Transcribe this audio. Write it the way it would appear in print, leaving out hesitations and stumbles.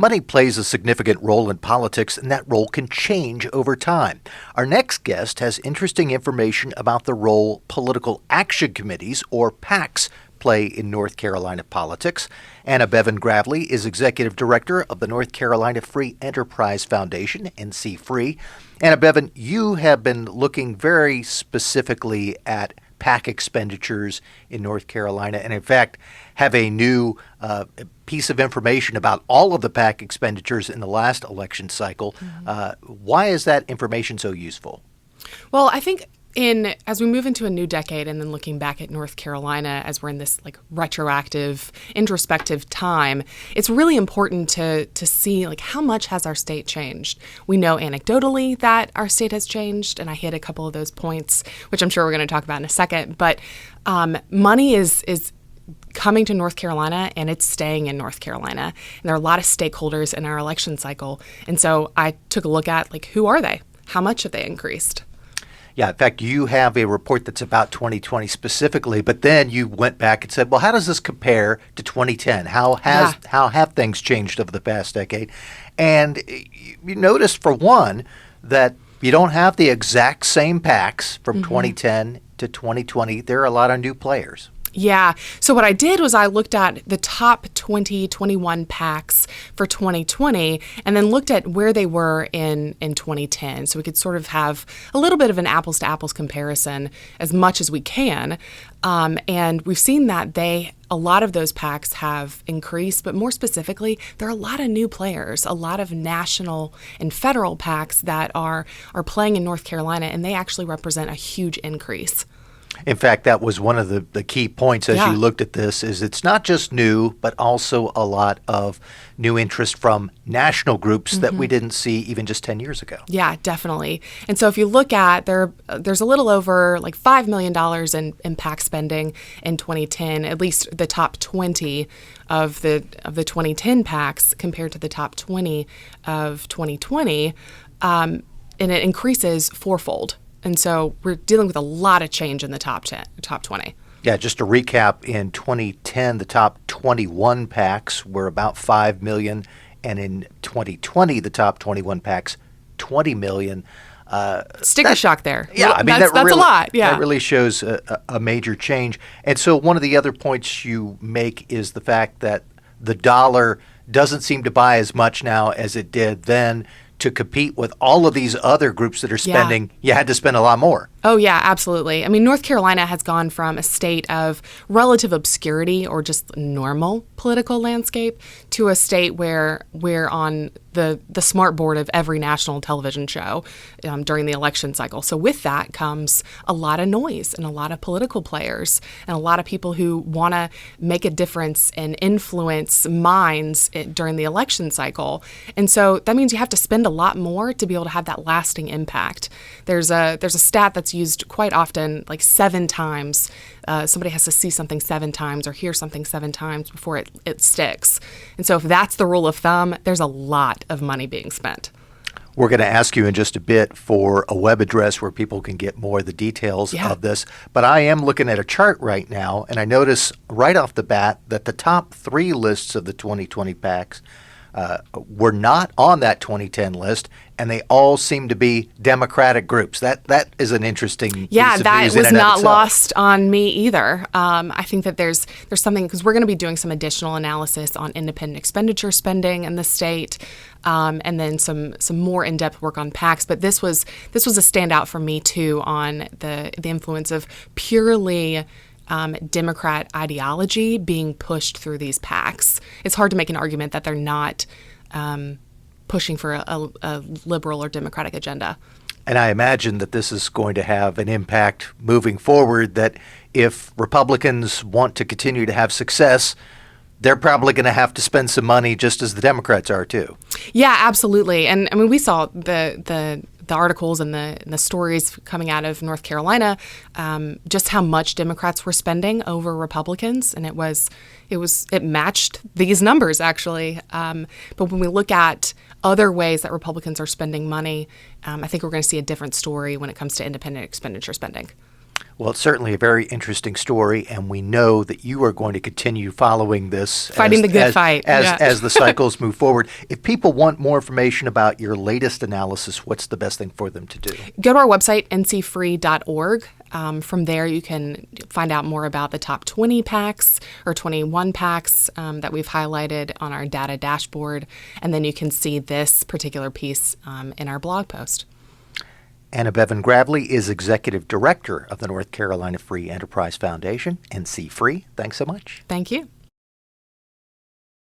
Money plays a significant role in politics, and that role can change over time. Our next guest has interesting information about the role political action committees, or PACs, play in North Carolina politics. Anna Beavon-Gravely is Executive Director of the North Carolina Free Enterprise Foundation, NCFREE. Anna Beavon, you have been looking very specifically at PAC expenditures in North Carolina, and in fact have a new piece of information about all of the PAC expenditures in the last election cycle. Why is that information so useful? Well, I think as we move into a new decade and then looking back at North Carolina as we're in this retroactive, introspective time, it's really important to see how much has our state changed. We know anecdotally that our state has changed, and I hit a couple of those points, which I'm sure we're going to talk about in a second. But money is coming to North Carolina, and it's staying in North Carolina. And there are a lot of stakeholders in our election cycle. And so I took a look at who are they? How much have they increased? Yeah, in fact, you have a report that's about 2020 specifically, but then you went back and said, well, how does this compare to 2010? How have things changed over the past decade? And you noticed, for one, that you don't have the exact same PACs from 2010 to 2020. There are a lot of new players. Yeah. So what I did was I looked at the top 2021 PACs for 2020 and then looked at where they were in 2010. So we could sort of have a little bit of an apples to apples comparison as much as we can. And we've seen that a lot of those PACs have increased, but more specifically, there are a lot of new players, a lot of national and federal PACs that are playing in North Carolina, and they actually represent a huge increase. In fact, that was one of the key points as you looked at this, is it's not just new, but also a lot of new interest from national groups that we didn't see even just 10 years ago. Yeah, definitely. And so if you look at there's a little over $5 million in PAC spending in 2010, at least the top 20 of the 2010 PACs compared to the top 20 of 2020, and it increases fourfold. And so we're dealing with a lot of change in the top 20. Yeah, just to recap, in 2010, the top 21 PACs were about $5 million, and in 2020, the top 21 PACs, $20 million. Sticker shock there. Yeah, I mean, that's really, a lot. Yeah, that really shows a major change. And so one of the other points you make is the fact that the dollar doesn't seem to buy as much now as it did then. To compete with all of these other groups that are spending, you had to spend a lot more. Oh, yeah, absolutely. I mean, North Carolina has gone from a state of relative obscurity or just normal political landscape to a state where we're on the smart board of every national television show during the election cycle. So with that comes a lot of noise and a lot of political players and a lot of people who want to make a difference and influence minds during the election cycle. And so that means you have to spend a lot more to be able to have that lasting impact. There's a stat that's used quite often, 7 times. Somebody has to see something 7 times or hear something 7 times before it sticks. And so if that's the rule of thumb, there's a lot of money being spent. We're going to ask you in just a bit for a web address where people can get more of the details of this. But I am looking at a chart right now, and I notice right off the bat that the top 3 lists of the 2020 PACs were not on that 2010 list, and they all seem to be Democratic groups. That is an interesting piece of news that in was and of not itself. lost on me either. I think that there's something, because we're going to be doing some additional analysis on independent expenditure spending in the state, and then some more in-depth work on PACs. But this was a standout for me too on the influence of purely Democrat ideology being pushed through these PACs. It's hard to make an argument that they're not pushing for a liberal or Democratic agenda. And I imagine that this is going to have an impact moving forward, that if Republicans want to continue to have success, they're probably going to have to spend some money just as the Democrats are too. Yeah, absolutely. And I mean, we saw the articles and the stories coming out of North Carolina, just how much Democrats were spending over Republicans, and it matched these numbers actually. But when we look at other ways that Republicans are spending money, I think we're going to see a different story when it comes to independent expenditure spending. Well, it's certainly a very interesting story, and we know that you are going to continue following this Fighting the good fight. as the cycles move forward. If people want more information about your latest analysis, what's the best thing for them to do? Go to our website, ncfree.org. From there, you can find out more about the top 20 PACs or 21 PACs that we've highlighted on our data dashboard, and then you can see this particular piece in our blog post. Anna Beavon-Gravely is Executive Director of the North Carolina Free Enterprise Foundation, NCFREE. Thanks so much. Thank you.